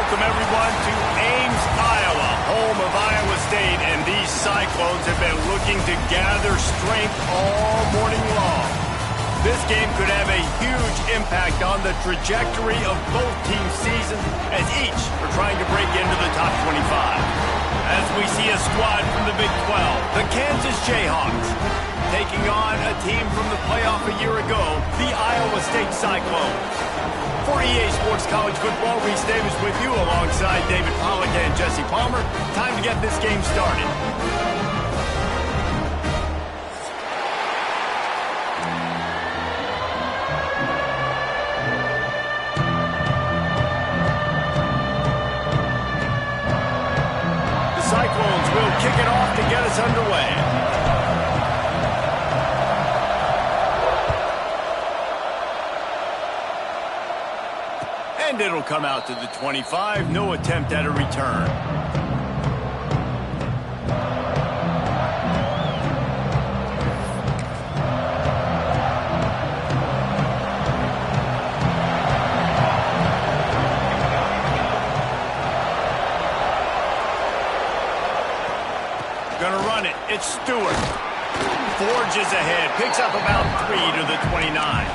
welcome everyone to Ames, Iowa, home of Iowa State, and these Cyclones have been looking to gather strength all morning long. This game could have a huge impact on the trajectory of both teams' seasons as each are trying to break into the top 25. As we see a squad from the Big 12, the Kansas Jayhawks, taking on a team from the playoff a year ago, the Iowa State Cyclones. For EA Sports College Football, Reese Davis with you alongside David Pollack and Jesse Palmer. Time to get this game started. The Cyclones will kick it off to get us underway. And it'll come out to the 25. No attempt at a return. Gonna run it. It's Stewart. Forges ahead. Picks up about 3 to the 29.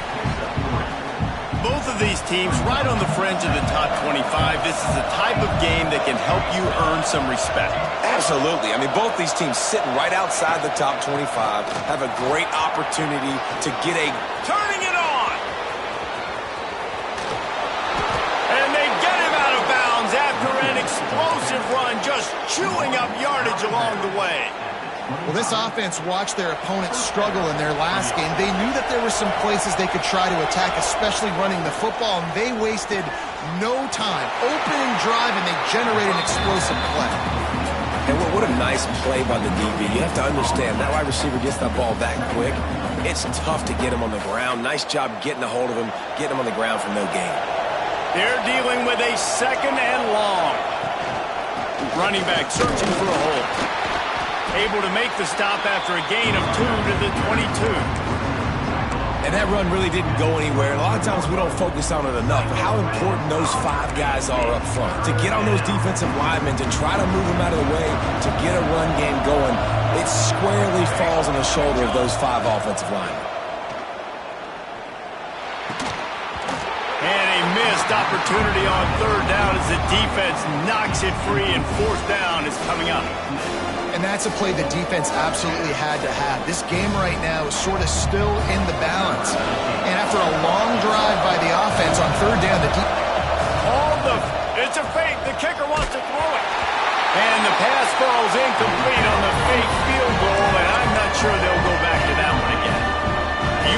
Both of these teams right on the fringe of the top 25. This is the type of game that can help you earn some respect. Absolutely. I mean, both these teams sitting right outside the top 25 have a great opportunity to get a... Turning it on! And they get him out of bounds after an explosive run, just chewing up yardage along the way. Well, this offense watched their opponents struggle in their last game. They knew that there were some places they could try to attack, especially running the football, and they wasted no time. Opening drive, and they generated an explosive play. And what a nice play by the DB. You have to understand, that wide receiver gets that ball that quick. It's tough to get him on the ground. Nice job getting a hold of him, getting him on the ground for no gain. They're dealing with a 2nd and long. Running back searching for a hole. Able to make the stop after a gain of 2 to the 22. And that run really didn't go anywhere. And a lot of times we don't focus on it enough. But how important those 5 guys are up front. To get on those defensive linemen, to try to move them out of the way, to get a run game going, it squarely falls on the shoulder of those 5 offensive linemen. And a missed opportunity on 3rd down as the defense knocks it free, and 4th down is coming up. And that's a play the defense absolutely had to have. This game right now is sort of still in the balance. And after a long drive by the offense on 3rd down, it's a fake. The kicker wants to throw it. And the pass falls incomplete on the fake field goal, and I'm not sure they'll go back to that one again.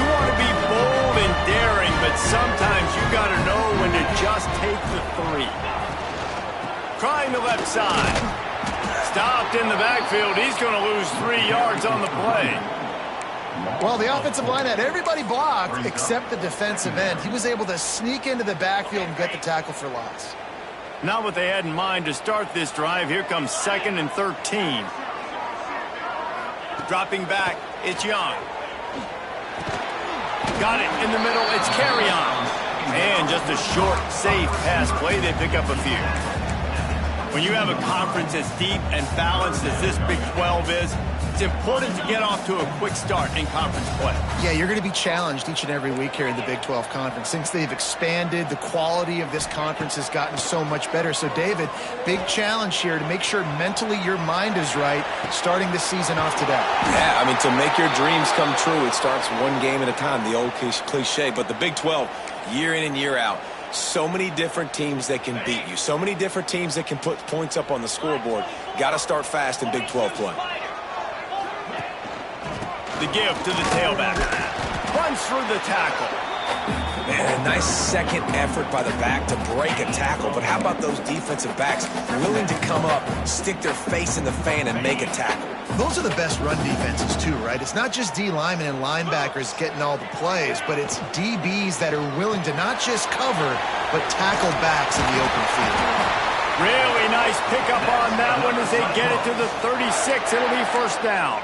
You want to be bold and daring, but sometimes you got to know when to just take the 3. Trying the left side. Stopped in the backfield. He's going to lose 3 yards on the play. Well, the offensive line had everybody blocked except the defensive end. He was able to sneak into the backfield and get the tackle for loss. Not what they had in mind to start this drive. Here comes 2nd and 13. Dropping back, it's Young. Got it in the middle. It's Carry-On. And just a short, safe pass play. They pick up a few. When you have a conference as deep and balanced as this Big 12 is, it's important to get off to a quick start in conference play. Yeah, you're going to be challenged each and every week here in the Big 12 Conference. Since they've expanded, the quality of this conference has gotten so much better. So, David, big challenge here to make sure mentally your mind is right starting this season off today. Yeah, I mean, to make your dreams come true, it starts one game at a time, the old cliche. But the Big 12, year in and year out, so many different teams that can beat you. So many different teams that can put points up on the scoreboard. Got to start fast in Big 12 play. The give to the tailback. Runs through the tackle. Man, a nice second effort by the back to break a tackle. But how about those defensive backs willing to come up, stick their face in the fan, and make a tackle? Those are the best run defenses, too, right? It's not just D linemen and linebackers getting all the plays, but it's DBs that are willing to not just cover, but tackle backs in the open field. Really nice pickup on that one as they get it to the 36. It'll be 1st down.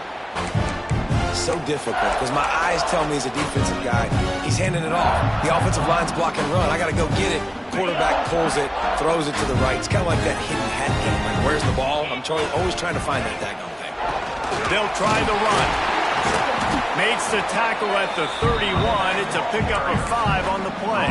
so difficult because my eyes tell me as a defensive guy, he's handing it off. The offensive line's block and run. I got to go get it. Quarterback pulls it, throws it to the right. It's kind of like that hidden hat game. Like, where's the ball? I'm always trying to find that daggone thing. They'll try the run. Makes the tackle at the 31. It's a pickup of 5 on the play.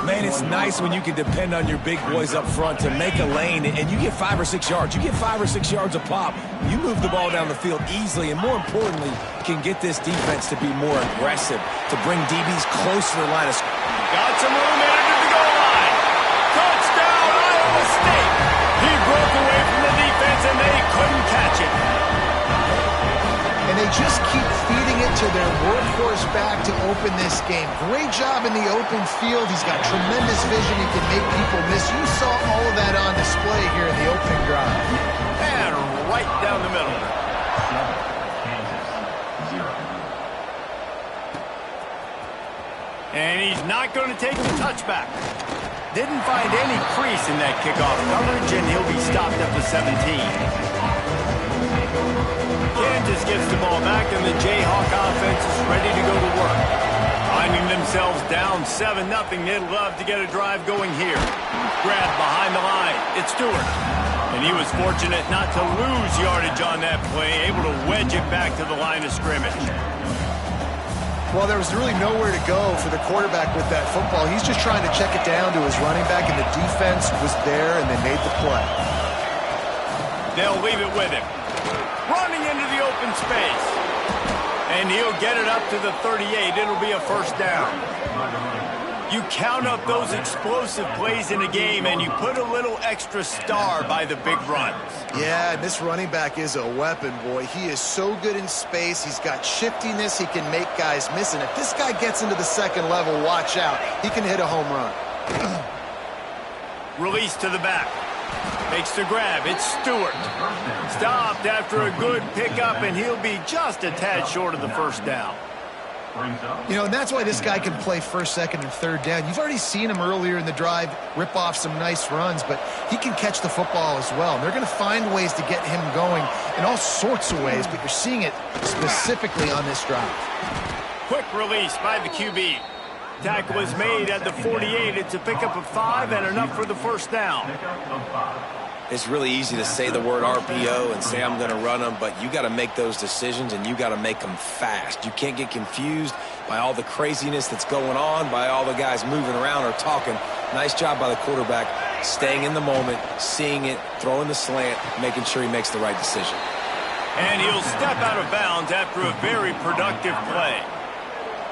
Man, it's nice when you can depend on your big boys up front to make a lane, and you get 5 or 6 yards. You get 5 or 6 yards a pop. You move the ball down the field easily, and more importantly, can get this defense to be more aggressive, to bring DBs close to the line of scrimmage. Got some room in to the goal line. Touchdown, Iowa State. He broke away from the defense, and they couldn't catch it. And they just keep feeding it to their workhorse back to open this game. Great job in the open field. He's got tremendous vision. He can make people miss. You saw all of that on display here in the opening drive. And right down the middle. And he's not going to take the touchback. Didn't find any crease in that kickoff coverage, and he'll be stopped at the 17. Kansas gets the ball back, and the Jayhawk offense is ready to go to work. Finding themselves down 7-0, they'd love to get a drive going here. Grab behind the line. It's Stewart. And he was fortunate not to lose yardage on that play, able to wedge it back to the line of scrimmage. Well, there was really nowhere to go for the quarterback with that football. He's just trying to check it down to his running back, and the defense was there, and they made the play. They'll leave it with him. Running into the open space. And he'll get it up to the 38. It'll be a first down. You count up those explosive plays in a game, and you put a little extra star by the big runs. Yeah, and this running back is a weapon, boy. He is so good in space. He's got shiftiness. He can make guys miss. And if this guy gets into the second level, watch out. He can hit a home run. Release to the back. Makes the grab. It's Stewart. Stopped after a good pickup, and he'll be just a tad short of the first down. You know, and that's why this guy can play first, second, and third down. You've already seen him earlier in the drive rip off some nice runs, but he can catch the football as well. And they're going to find ways to get him going in all sorts of ways, but you're seeing it specifically on this drive. Quick release by the QB. Tackle is made at the 48. It's a pickup of 5 and enough for the first down. It's really easy to say the word RPO and say I'm going to run them, but you got to make those decisions, and you got to make them fast. You can't get confused by all the craziness that's going on, by all the guys moving around or talking. Nice job by the quarterback, staying in the moment, seeing it, throwing the slant, making sure he makes the right decision. And he'll step out of bounds after a very productive play.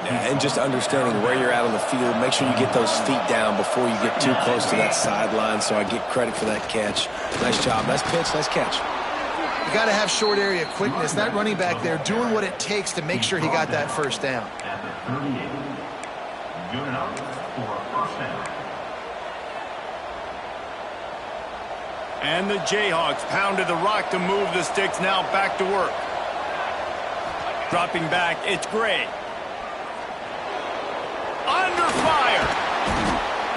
Yeah, and just understanding where you're at on the field, make sure you get those feet down before you get too close to that sideline, so I get credit for that catch. Nice job, nice pitch, nice catch. You got to have short area quickness. That running back there doing what it takes to make sure he got that first down. Good enough for a first down. And the Jayhawks pounded the rock to move the sticks, now back to work. Dropping back, it's Gray. Under fire.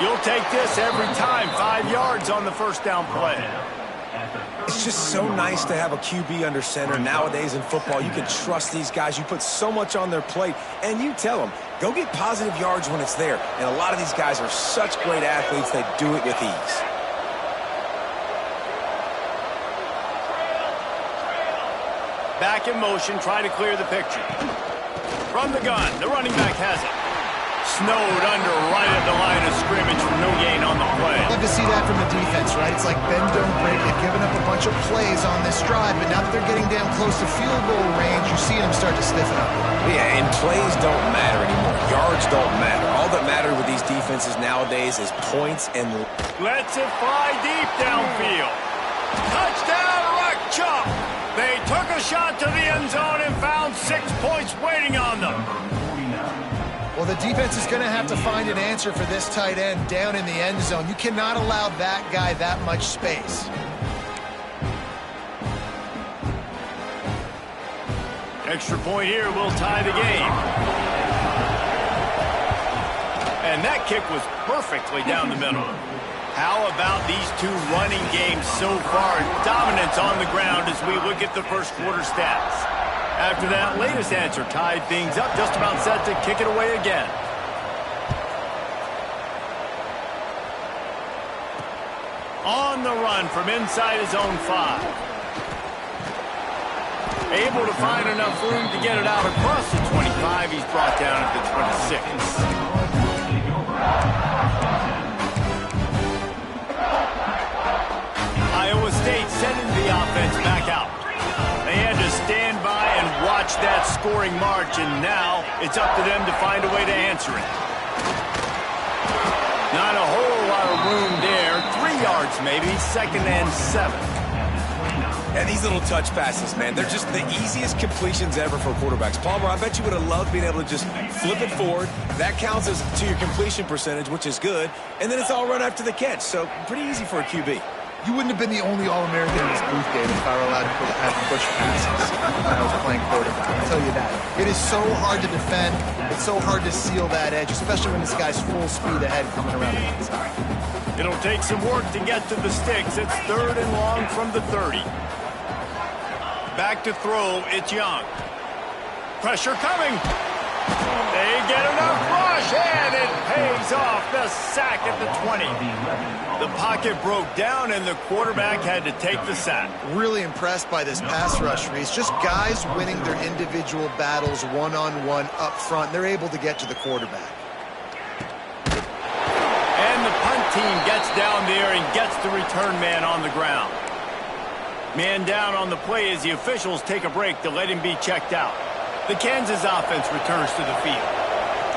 You'll take this every time. 5 yards on the first down play. It's just so nice to have a QB under center. Nowadays in football, you can trust these guys. You put so much on their plate, and you tell them, go get positive yards when it's there. And a lot of these guys are such great athletes, they do it with ease. Back in motion, try to clear the picture. From the gun, the running back has it. Snowed under right at the line of scrimmage for no gain on the play. Love to see that from the defense, right? It's like bend, don't break. They've given up a bunch of plays on this drive, but now that they're getting damn close to field goal range, you're seeing them start to stiffen up. Yeah, and plays don't matter anymore. Yards don't matter. All that matters with these defenses nowadays is points and... Lets it fly deep downfield. Touchdown, Rock Chalk. They took a shot to the end zone and found 6 points waiting on them. Well, the defense is going to have to find an answer for this tight end down in the end zone. You cannot allow that guy that much space. Extra point here will tie the game. And that kick was perfectly down the middle. How about these two running games so far? Dominance on the ground as we look at the first quarter stats. After that latest answer tied things up, just about set to kick it away again. On the run from inside his own 5. Able to find enough room to get it out across the 25. He's brought down at the 26. Iowa State sending the offense back out. They had to stand by and watch that scoring march, and now it's up to them to find a way to answer it. Not a whole lot of room there. 3 yards maybe, 2nd and 7. And these little touch passes, man, they're just the easiest completions ever for quarterbacks. Palmer, I bet you would have loved being able to just flip it forward. That counts as to your completion percentage, which is good. And then it's all run after the catch, so pretty easy for a QB. You wouldn't have been the only All-American in this booth game if I were allowed to have push passes when I was playing quarterback. I'll tell you that. It is so hard to defend. It's so hard to seal that edge, especially when this guy's full speed ahead coming around the outside. It'll take some work to get to the sticks. It's 3rd and long from the 30. Back to throw, it's Young. Pressure coming. They get enough rush, and it pays off. The sack at the 20. The pocket broke down, and the quarterback had to take the sack. Really impressed by this pass rush, Reese. Just guys winning their individual battles one-on-one up front. They're able to get to the quarterback. And the punt team gets down there and gets the return man on the ground. Man down on the play as the officials take a break to let him be checked out. The Kansas offense returns to the field.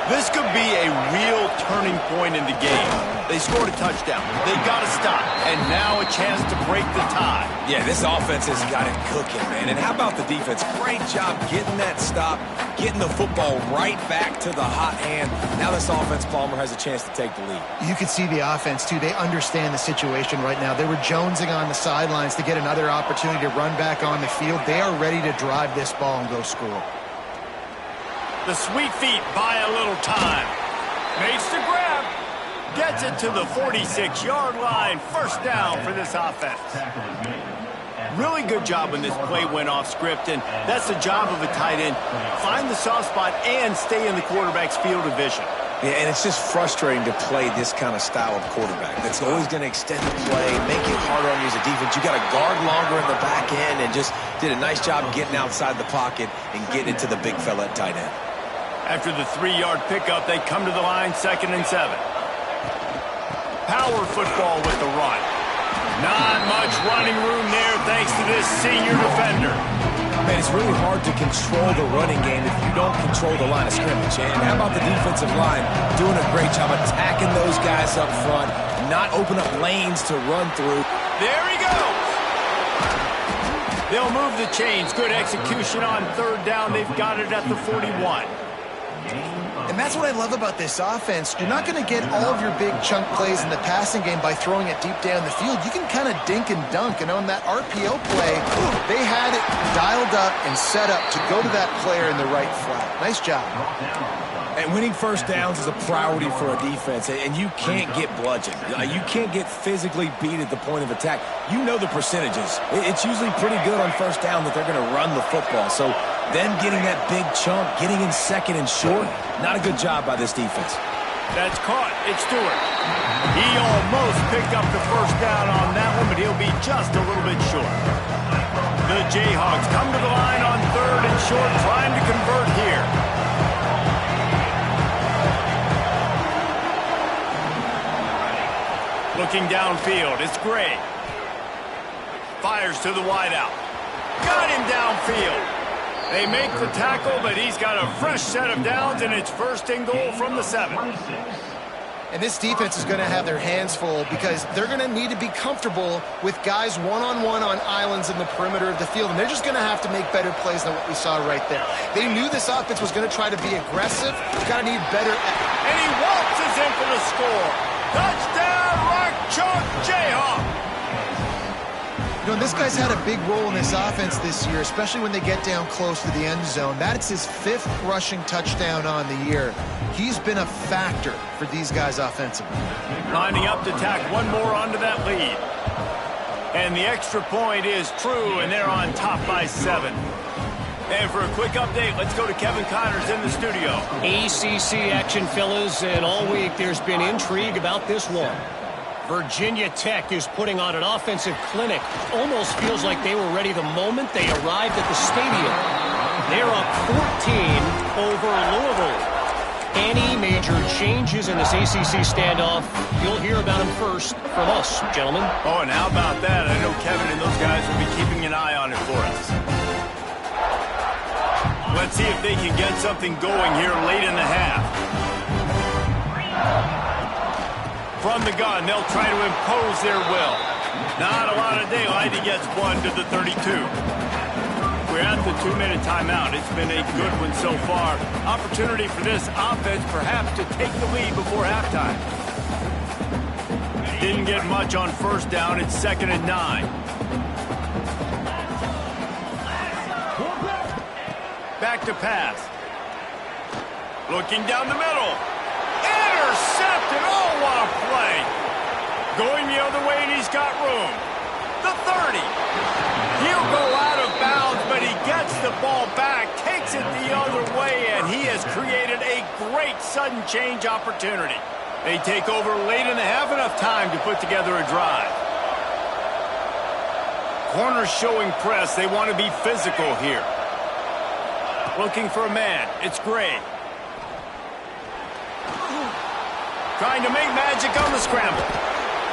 This could be a real turning point in the game. They scored a touchdown. They got to stop. And now a chance to break the tie. Yeah, this offense has got it cooking, man. And how about the defense? Great job getting that stop, getting the football right back to the hot hand. Now this offense, Palmer, has a chance to take the lead. You can see the offense, too. They understand the situation right now. They were jonesing on the sidelines to get another opportunity to run back on the field. They are ready to drive this ball and go score. The sweet feet buy a little time. Makes the grab. Gets it to the 46-yard line. 1st down for this offense. Really good job when this play went off script, and that's the job of a tight end. Find the soft spot and stay in the quarterback's field of vision. Yeah, and it's just frustrating to play this kind of style of quarterback. That's always going to extend the play, make it harder on you as a defense. You got to guard longer in the back end, and just did a nice job getting outside the pocket and getting it to the big fella at tight end. After the 3-yard pickup, they come to the line, 2nd and 7. Power football with the run. Not much running room there thanks to this senior defender. Man, it's really hard to control the running game if you don't control the line of scrimmage. And how about the defensive line doing a great job attacking those guys up front, not open up lanes to run through. There he goes. They'll move the chains. Good execution on 3rd down. They've got it at the 41. And that's what I love about this offense. You're not going to get all of your big chunk plays in the passing game by throwing it deep down the field. You can kind of dink and dunk. And on that RPO play, they had it dialed up and set up to go to that player in the right flat. Nice job. And winning 1st downs is a priority for a defense, and you can't get bludgeoned. You can't get physically beat at the point of attack. You know the percentages. It's usually pretty good on 1st down that they're going to run the football. So them getting that big chunk, getting in 2nd and short, not a good job by this defense. That's caught. It's Stewart. He almost picked up the 1st down on that one, but he'll be just a little bit short. The Jayhawks come to the line on 3rd and short, trying to convert here. Looking downfield, it's Gray. Fires to the wideout. Got him downfield. They make the tackle, but he's got a fresh set of downs, and it's 1st and goal from the 7. And this defense is going to have their hands full because they're going to need to be comfortable with guys one-on-one on islands in the perimeter of the field, and they're just going to have to make better plays than what we saw right there. They knew this offense was going to try to be aggressive. Got to need better. And he waltzes in for the score. Touchdown, Rock Chalk Jayhawk. You know, this guy's had a big role in this offense this year, especially when they get down close to the end zone. That's his 5th rushing touchdown on the year. He's been a factor for these guys offensively. Lining up to tack one more onto that lead. And the extra point is true, and they're on top by 7. And for a quick update, let's go to Kevin Connors in the studio. ACC action, fellas, and all week there's been intrigue about this one. Virginia Tech is putting on an offensive clinic. Almost feels like they were ready the moment they arrived at the stadium. They're up 14 over Louisville. Any major changes in this ACC standoff, you'll hear about them first from us, gentlemen. Oh, and how about that? I know Kevin and those guys will be keeping an eye on it for us. Let's see if they can get something going here late in the half. From the gun, they'll try to impose their will. Not a lot of daylight. He gets one to the 32. We're at the 2-minute timeout. It's been a good one so far. Opportunity for this offense perhaps to take the lead before halftime. Didn't get much on first down. It's 2nd and 9. Back to pass. Looking down the middle. Intercepted. Oh, what a play. Going the other way, and he's got room. The 30. He'll go out of bounds, but he gets the ball back, takes it the other way, and he has created a great sudden change opportunity. They take over late in the half, enough time to put together a drive. Corners showing press. They want to be physical here. Looking for a man. It's Gray. Trying to make magic on the scramble.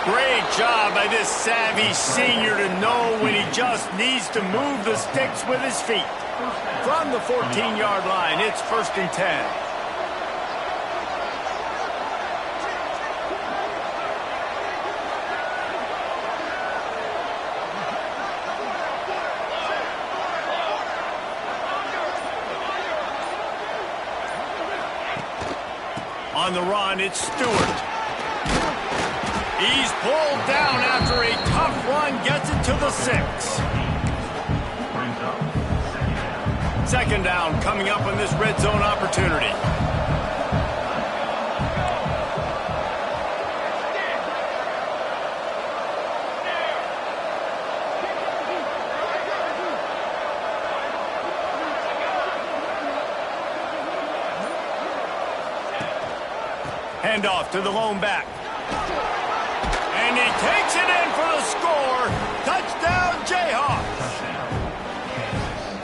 Great job by this savvy senior to know when he just needs to move the sticks with his feet. From the 14-yard line, it's 1st and 10. On the run, it's Stewart. He's pulled down after a tough run, gets it to the 6. 2nd down coming up on this red zone opportunity. Handoff to the lone back. And he takes it in for the score. Touchdown, Jayhawks.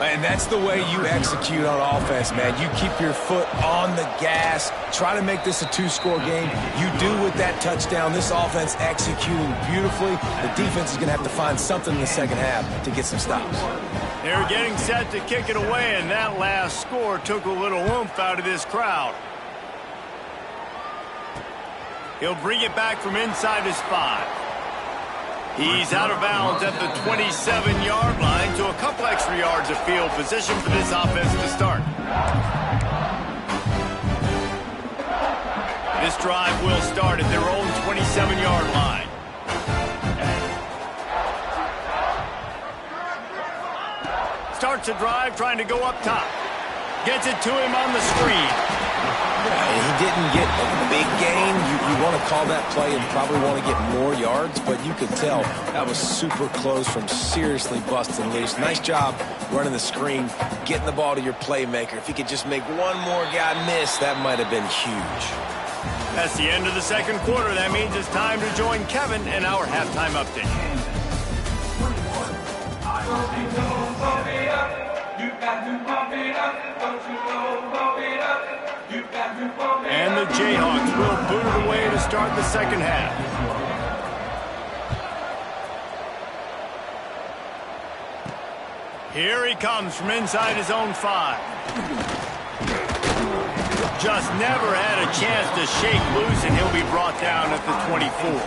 And that's the way you execute on offense, man. You keep your foot on the gas. Try to make this a 2-score game. You do with that touchdown. This offense executing beautifully. The defense is going to have to find something in the second half to get some stops. They're getting set to kick it away, and that last score took a little oomph out of this crowd. He'll bring it back from inside his 5. He's out of bounds at the 27-yard line, so a couple extra yards of field position for this offense to start. This drive will start at their own 27-yard line. Starts a drive trying to go up top. Gets it to him on the screen. He didn't get a big gain. You want to call that play and probably want to get more yards, but you could tell that was super close from seriously busting loose. Nice job running the screen, getting the ball to your playmaker. If he could just make one more guy miss, that might have been huge. That's the end of the second quarter. That means it's time to join Kevin in our halftime update. And the Jayhawks will boot it away to start the second half. Here he comes from inside his own 5. Just never had a chance to shake loose, and he'll be brought down at the 24.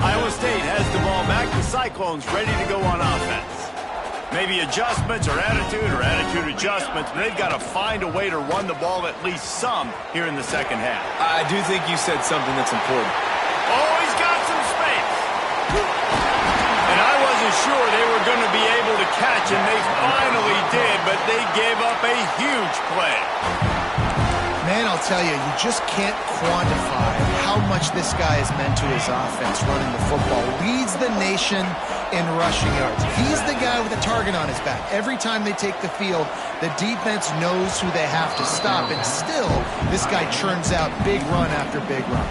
Iowa State has the ball back. The Cyclones ready to go on offense. Maybe adjustments or attitude adjustments, but they've got to find a way to run the ball at least some here in the second half. I do think you said something that's important. Oh, he's got some space. And I wasn't sure they were going to be able to catch him. They finally did, but they gave up a huge play. Man, I'll tell you, you just can't quantify how much this guy has meant to his offense running the football. Leads the nation in rushing yards. He's the guy with a target on his back. Every time they take the field, the defense knows who they have to stop, and still, this guy churns out big run after big run.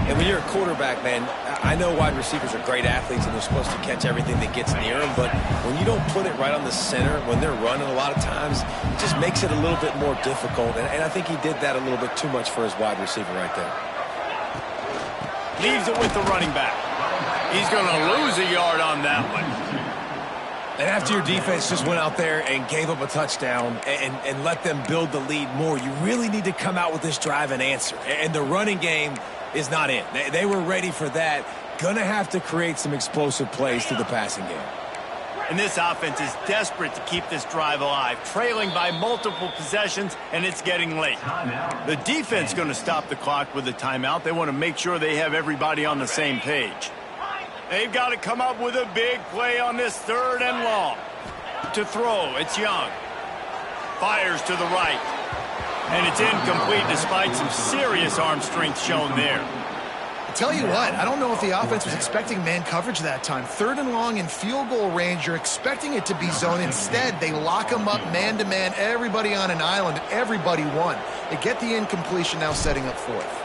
And when you're a quarterback, man, I know wide receivers are great athletes and they're supposed to catch everything that gets near them, but when you don't put it right on the center, when they're running a lot of times, it just makes it a little bit more difficult. And I think he did that a little bit too much for his wide receiver right there. Leaves it with the running back. He's going to lose a yard on that one. And after your defense just went out there and gave up a touchdown and let them build the lead more, you really need to come out with this drive and answer. And the running game is not in. They were ready for that. Gonna have to create some explosive plays through the passing game. And this offense is desperate to keep this drive alive, trailing by multiple possessions, and it's getting late. The defense going to stop the clock with a timeout. They want to make sure they have everybody on the same page. They've got to come up with a big play on this 3rd and long. To throw, it's Young. Fires to the right. And it's incomplete despite some serious arm strength shown there. I tell you what, I don't know if the offense was expecting man coverage that time. 3rd and long in field goal range, you're expecting it to be zone. Instead, they lock them up man-to-man, everybody on an island, and everybody won. They get the incompletion, now setting up 4th.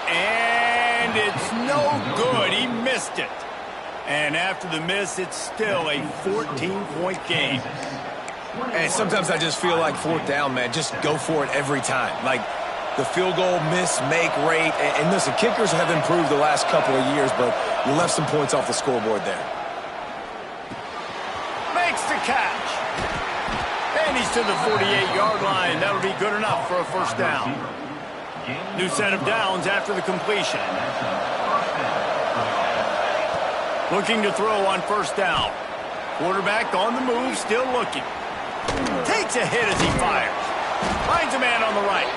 And it's no good. He missed it. And after the miss, it's still a 14-point game. And sometimes I just feel like 4th down, man, just go for it every time. Like the field goal miss-make rate. And listen, kickers have improved the last couple of years, but you left some points off the scoreboard there. Makes the catch. And he's to the 48-yard line. That'll be good enough for a 1st down. New set of downs after the completion. Looking to throw on 1st down. Quarterback on the move, still looking. Takes a hit as he fires. Finds a man on the right.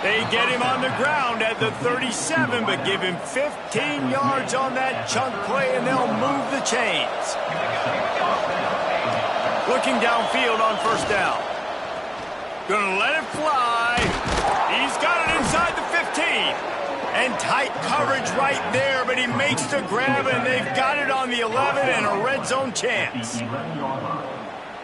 They get him on the ground at the 37, but give him 15 yards on that chunk play, and they'll move the chains. Looking downfield on 1st down. Gonna let it fly. He's got it inside the 15. And tight coverage right there, but he makes the grab, and they've got it on the 11 and a red zone chance.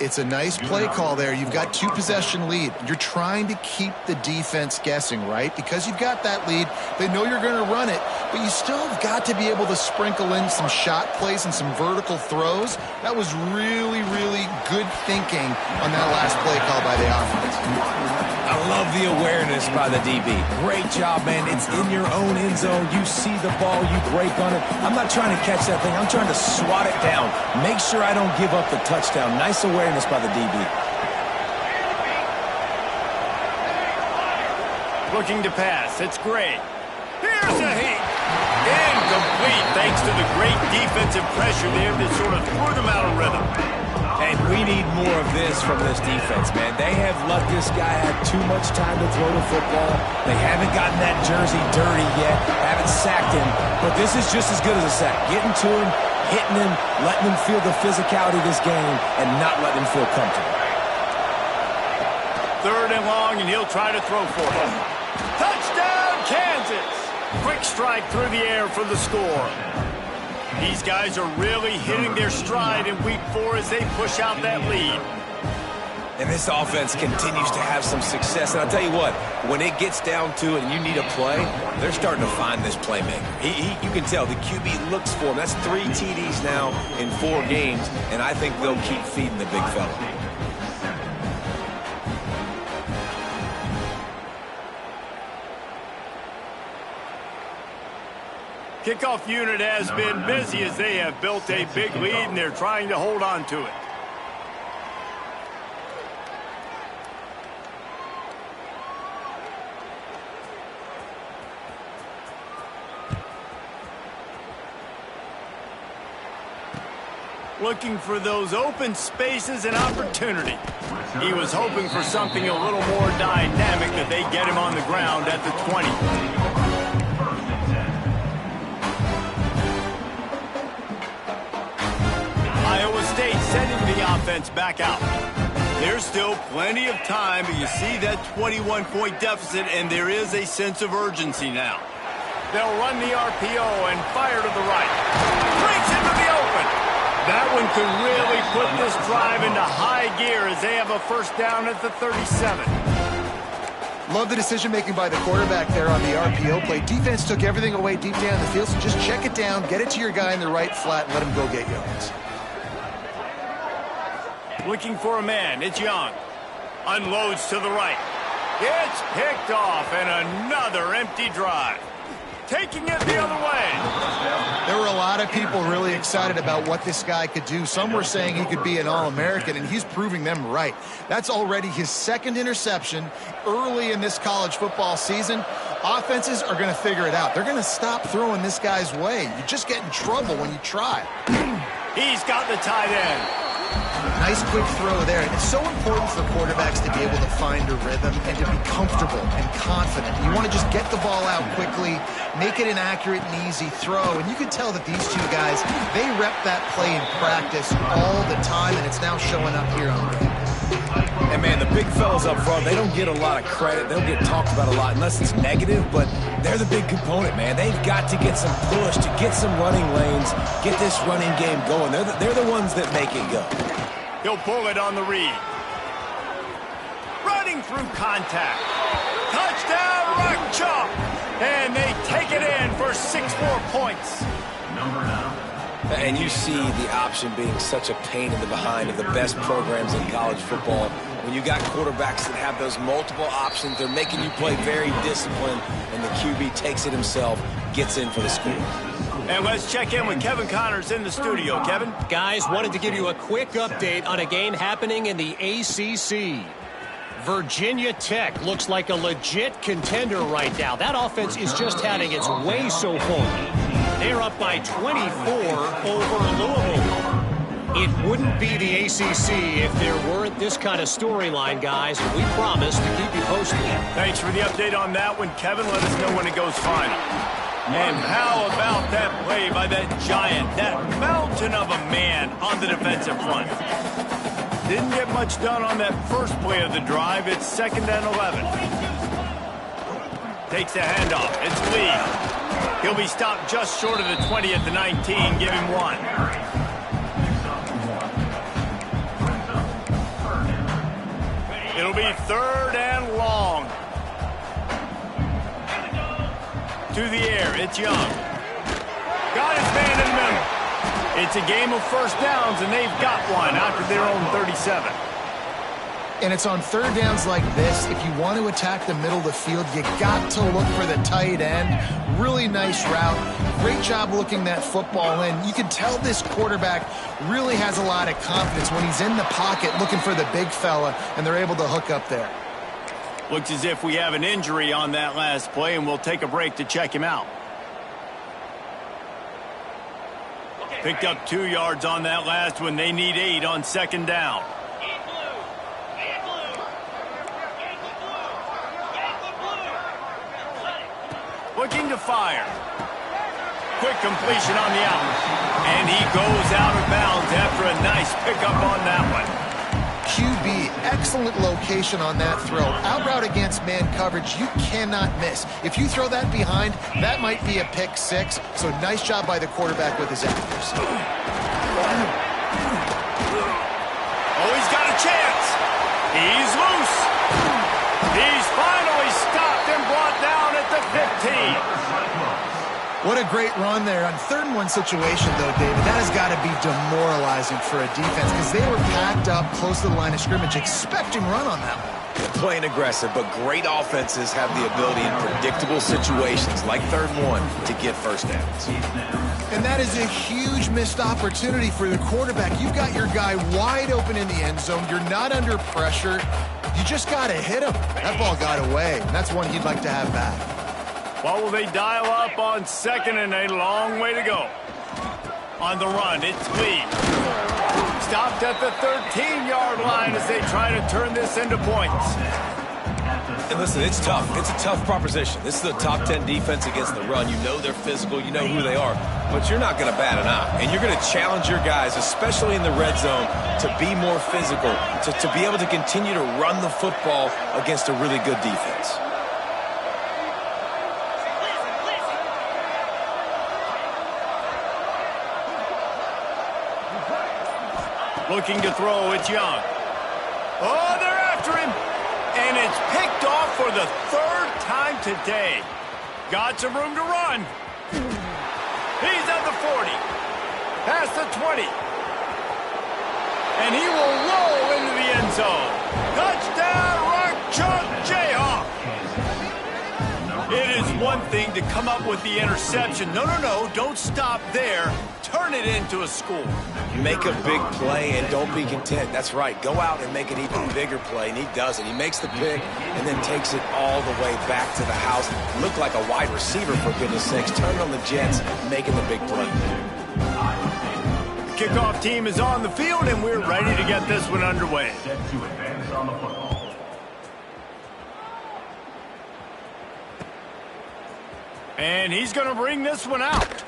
It's a nice play call there. You've got 2-possession lead. You're trying to keep the defense guessing, right? Because you've got that lead, they know you're going to run it, but you still have got to be able to sprinkle in some shot plays and some vertical throws. That was really, really good thinking on that last play call by the offense. I love the awareness by the DB. Great job, man. It's in your own end zone. You see the ball, you break on it. I'm not trying to catch that thing. I'm trying to swat it down. Make sure I don't give up the touchdown. Nice awareness by the DB. Looking to pass. It's great. Here's a heat. Incomplete thanks to the great defensive pressure there that sort of threw them out of rhythm. And we need more of this from this defense, man. They have let this guy have too much time to throw the football. They haven't gotten that jersey dirty yet, haven't sacked him, but this is just as good as a sack. Getting to him, hitting him, letting him feel the physicality of this game, and not letting him feel comfortable. 3rd and long, and he'll try to throw for it. Touchdown, Kansas! Quick strike through the air for the score. These guys are really hitting their stride in week 4 as they push out that lead. And this offense continues to have some success. And I'll tell you what, when it gets down to it and you need a play, they're starting to find this playmaker. You can tell the QB looks for him. That's 3 TDs now in 4 games, and I think they'll keep feeding the big fella. Kickoff unit has been busy as they have built a big lead, and they're trying to hold on to it. Looking for those open spaces and opportunity. He was hoping for something a little more dynamic, that they get him on the ground at the 20. Iowa State sending the offense back out. There's still plenty of time, but you see that 21-point deficit, and there is a sense of urgency now. They'll run the RPO and fire to the right. Breaks into the open. That one could really put this drive into high gear as they have a first down at the 37. Love the decision-making by the quarterback there on the RPO play. Defense took everything away deep down the field, so just check it down, get it to your guy in the right flat, and let him go get yards. Looking for a man. It's Young. Unloads to the right. It's picked off, and another empty drive. Taking it the other way. There were a lot of people really excited about what this guy could do. Some were saying he could be an All-American, and he's proving them right. That's already his second interception early in this college football season. Offenses are going to figure it out. They're going to stop throwing this guy's way. You just get in trouble when you try. He's got the tight end. Nice quick throw there. And it's so important for quarterbacks to be able to find a rhythm and to be comfortable and confident. You want to just get the ball out quickly, make it an accurate and easy throw. And you can tell that these two guys, they rep that play in practice all the time, and it's now showing up here on practice. And, man, the big fellas up front, they don't get a lot of credit. They don't get talked about a lot unless it's negative, but they're the big component, man. They've got to get some push, to get some running lanes, get this running game going. They're the ones that make it go. He'll pull it on the read. Running through contact. Touchdown, Rock Chalk. And they take it in for 6 more points. Number 9. And you see the option being such a pain in the behind of the best programs in college football. When you got quarterbacks that have those multiple options, they're making you play very disciplined, and the QB takes it himself, gets in for the score. And let's check in with Kevin Connors in the studio. Kevin? Guys, wanted to give you a quick update on a game happening in the ACC. Virginia Tech looks like a legit contender right now. That offense is just having its way so far. They're up by 24 over Louisville. It wouldn't be the ACC if there weren't this kind of storyline, guys, and we promise to keep you posted. Thanks for the update on that one, Kevin. Let us know when it goes final. And how about that play by that giant, that mountain of a man on the defensive front? Didn't get much done on that first play of the drive. It's 2nd and 11. Takes the handoff. It's Lee. He'll be stopped just short of the 20 at the 19. Give him 1. It'll be 3rd and long. To the air. It's Young. Got his man in the middle. It's a game of first downs, and they've got one after their own 37. And it's on third downs like this. If you want to attack the middle of the field, you got to look for the tight end. Really nice route. Great job looking that football in. You can tell this quarterback really has a lot of confidence when he's in the pocket looking for the big fella, and they're able to hook up there. Looks as if we have an injury on that last play, and we'll take a break to check him out. Picked up 2 yards on that last one. They need 8 on 2nd down. Looking to fire. Quick completion on the out. And he goes out of bounds after a nice pickup on that one. QB, excellent location on that throw. Out route against man coverage, you cannot miss. If you throw that behind, that might be a pick 6. So nice job by the quarterback with his accuracy. Oh, he's got a chance. He's loose. He's finally stopped and brought down at the 15. What a great run there. On 3rd and 1 situation, though, David, that has got to be demoralizing for a defense because they were packed up close to the line of scrimmage, expecting run on that one. Playing aggressive, but great offenses have the ability in predictable situations like 3rd and 1 to get first downs. And that is a huge missed opportunity for the quarterback. You've got your guy wide open in the end zone. You're not under pressure. You just got to hit him. That ball got away, and that's one he'd like to have back. What will they dial up on 2nd and a long way to go? On the run, it's Lee. Stopped at the 13-yard line as they try to turn this into points. And listen, it's tough. It's a tough proposition. This is a top 10 defense against the run. You know they're physical. You know who they are. But you're not going to bat an eye. And you're going to challenge your guys, especially in the red zone, to be more physical, to be able to continue to run the football against a really good defense. Looking to throw, it's Young. Oh, they're after him. And it's picked off for the third time today. Got some room to run. He's at the 40. Past the 20. And he will roll into the end zone. Touchdown, Rock Chalk Jayhawk. It is one thing to come up with the interception. No, don't stop there. Turn it into a score. Make a big play and don't be content. That's right. Go out and make an even bigger play, and he does it. He makes the pick and then takes it all the way back to the house. Look like a wide receiver, for goodness sakes. Turn on the Jets, making the big play. The kickoff team is on the field, and we're ready to get this one underway. Set to advance on the football. And he's going to bring this one out.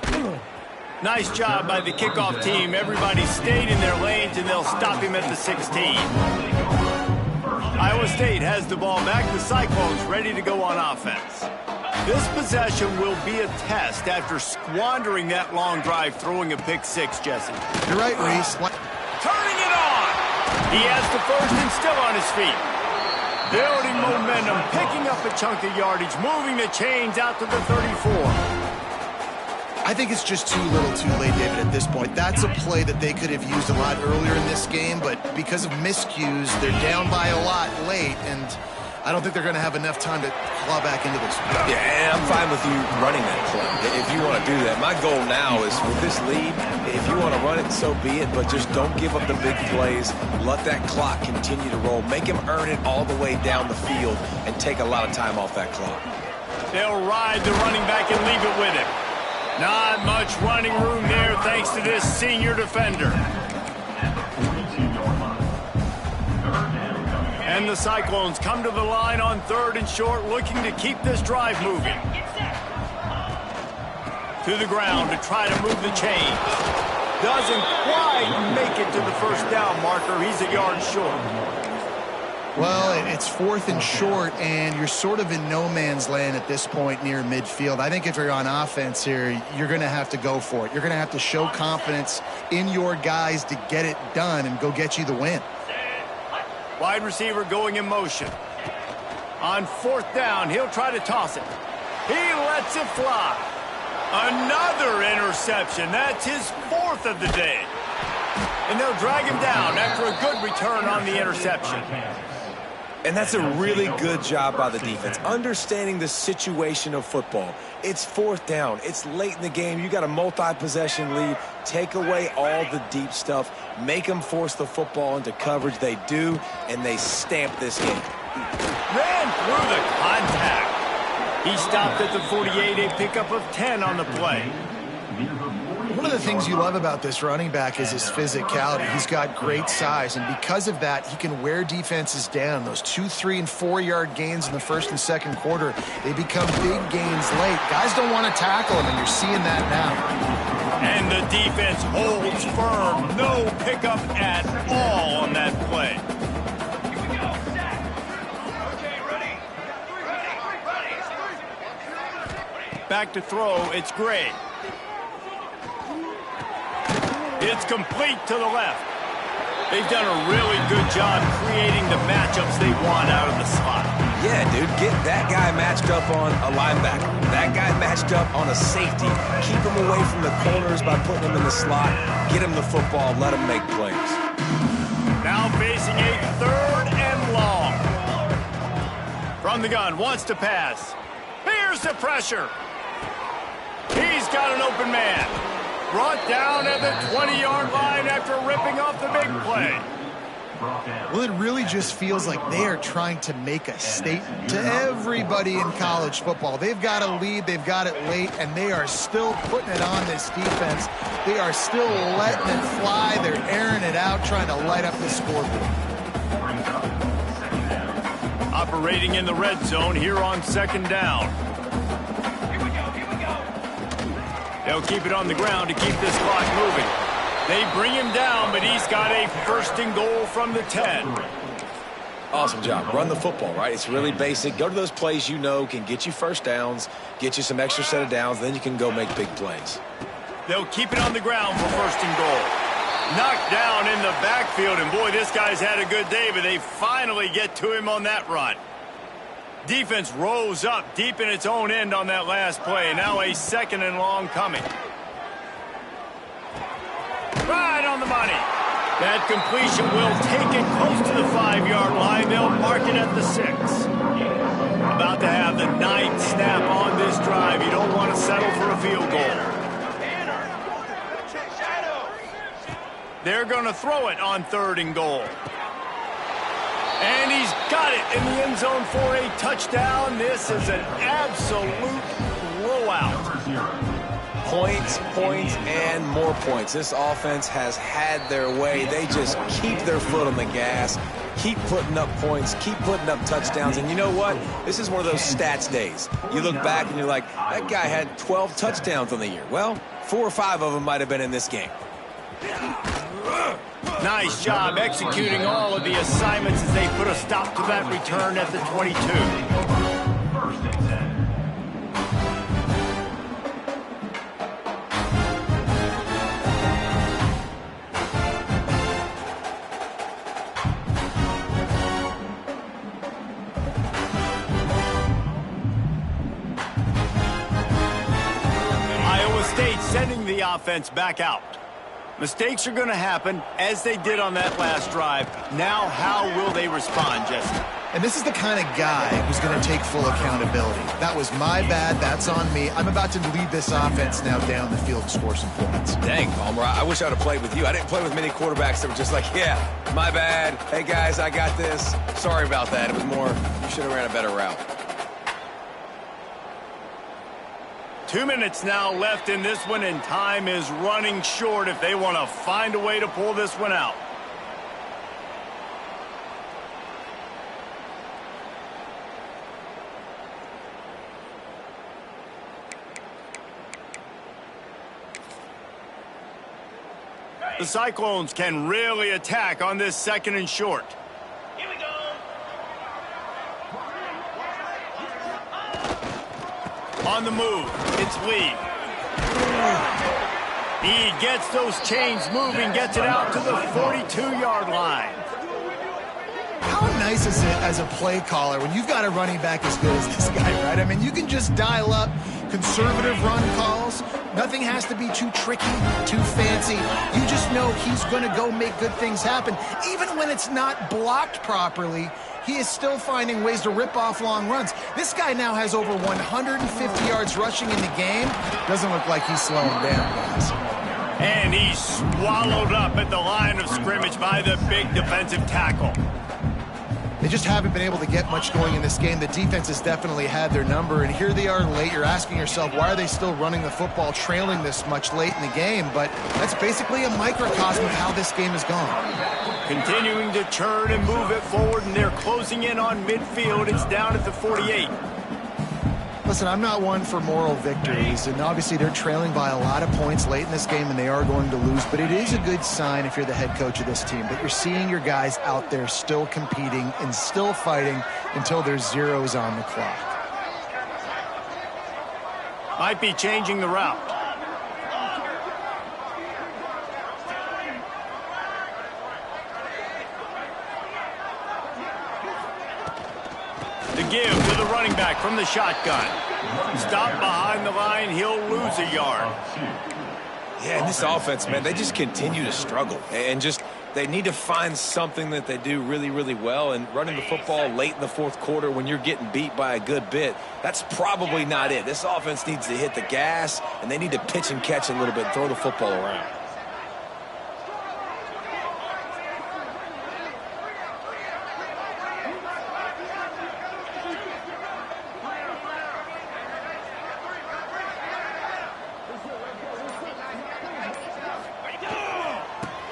Nice job by the kickoff team. Everybody stayed in their lanes, and they'll stop him at the 16. Iowa State has the ball back. The Cyclones ready to go on offense. This possession will be a test after squandering that long drive, throwing a pick six, Jesse. You're right, Reese. Turning it on. He has the first and still on his feet. Building momentum, picking up a chunk of yardage, moving the chains out to the 34. I think it's just too little too late, David, at this point. That's a play that they could have used a lot earlier in this game, but because of miscues, they're down by a lot late, and I don't think they're going to have enough time to claw back into this. Yeah, and I'm fine with you running that play if you want to do that. My goal now is with this lead, if you want to run it, so be it, but just don't give up the big plays. Let that clock continue to roll. Make him earn it all the way down the field and take a lot of time off that clock. They'll ride the running back and leave it with him. Not much running room there thanks to this senior defender. And the Cyclones come to the line on 3rd and short, looking to keep this drive moving. To the ground to try to move the chains. Doesn't quite make it to the first down marker. He's a yard short. Well, it's 4th and short, and you're sort of in no man's land at this point near midfield. I think if you're on offense here, you're going to have to go for it. You're going to have to show confidence in your guys to get it done and go get you the win. Wide receiver going in motion. On 4th down, he'll try to toss it. He lets it fly. Another interception. That's his 4th of the day. And they'll drag him down after a good return on the interception. And that's a really good job by the defense, understanding the situation of football. It's 4th down. It's late in the game. You got a multi-possession lead. Take away all the deep stuff. Make them force the football into coverage. They do, and they stamp this game. Ran through the contact. He stopped at the 48, a pickup of 10 on the play. One of the things you love about this running back is his physicality. He's got great size, and because of that, he can wear defenses down. Those 2-, 3-, and 4-yard gains in the first and second quarter, they become big gains late. Guys don't want to tackle him, and you're seeing that now. And the defense holds firm. No pickup at all on that play. Back to throw, it's Gray. It's complete to the left. They've done a really good job creating the matchups they want out of the slot. Yeah, dude, get that guy matched up on a linebacker. That guy matched up on a safety. Keep him away from the corners by putting him in the slot. Get him the football. Let him make plays. Now facing a 3rd and long. From the gun, wants to pass. Here's the pressure. He's got an open man. Brought down at the 20-yard line after ripping off the big play. Well, it really just feels like they are trying to make a statement to everybody in college football. They've got a lead, they've got it late, and they are still putting it on this defense. They are still letting it fly. They're airing it out, trying to light up the scoreboard. A operating in the red zone here on 2nd down. They'll keep it on the ground to keep this clock moving. They bring him down, but he's got a 1st and goal from the 10. Awesome job. Run the football, right? It's really basic. Go to those plays you know can get you first downs, get you some extra set of downs, then you can go make big plays. They'll keep it on the ground for 1st and goal. Knocked down in the backfield, and boy, this guy's had a good day, but they finally get to him on that run. Defense rose up deep in its own end on that last play. Now a 2nd and long coming. Right on the money. That completion will take it close to the 5-yard line. They'll mark it at the 6. About to have the 9th snap on this drive. You don't want to settle for a field goal. They're going to throw it on 3rd and goal. And he's got it in the end zone for a touchdown. This is an absolute blowout. Points, points, and more points. This offense has had their way. They just keep their foot on the gas, keep putting up points, keep putting up touchdowns. And you know what? This is one of those stats days. You look back and you're like, that guy had 12 touchdowns on the year. Well, 4 or 5 of them might have been in this game. Nice job executing all of the assignments as they put a stop to that return at the 22. 1st and 10. Iowa State sending the offense back out. Mistakes are going to happen, as they did on that last drive. Now, how will they respond, Jesse? And this is the kind of guy who's going to take full accountability. That was my bad. That's on me. I'm about to lead this offense now down the field and score some points. Dang, Palmer, I wish I would have played with you. I didn't play with many quarterbacks that were just like, yeah, my bad. Hey, guys, I got this. Sorry about that. It was more, you should have ran a better route. 2 minutes now left in this one, and time is running short if they want to find a way to pull this one out. The Cyclones can really attack on this 2nd and short. Here we go. On the move, it's Lee. He gets those chains moving, gets it out to the 42-yard line. How nice is it as a play caller when you've got a running back as good as this guy, right? I mean, you can just dial up conservative run calls. Nothing has to be too tricky, too fancy. You just know he's going to go make good things happen. Even when it's not blocked properly, he is still finding ways to rip off long runs. This guy now has over 150 yards rushing in the game. Doesn't look like he's slowing down, guys. And he's swallowed up at the line of scrimmage by the big defensive tackle. They just haven't been able to get much going in this game. The defense has definitely had their number, and here they are late. You're asking yourself, why are they still running the football, trailing this much late in the game? But that's basically a microcosm of how this game has gone. Continuing to turn and move it forward, and they're closing in on midfield. It's down at the 48. Listen, I'm not one for moral victories, and obviously they're trailing by a lot of points late in this game, and they are going to lose, but it is a good sign if you're the head coach of this team that you're seeing your guys out there still competing and still fighting until there's zeros on the clock. Might be changing the route. The give to the running back from the shotgun. Stop behind the line, he'll lose a yard. Yeah, and this offense, man, they just continue to struggle. And just, they need to find something that they do really, really well. And running the football late in the fourth quarter when you're getting beat by a good bit, that's probably not it. This offense needs to hit the gas, and they need to pitch and catch a little bit, throw the football around.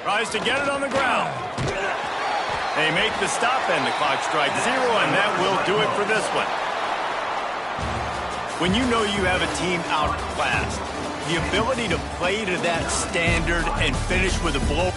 Tries to get it on the ground. They make the stop and the clock strikes 0, and that will do it for this one. When you know you have a team outclassed, the ability to play to that standard and finish with a blow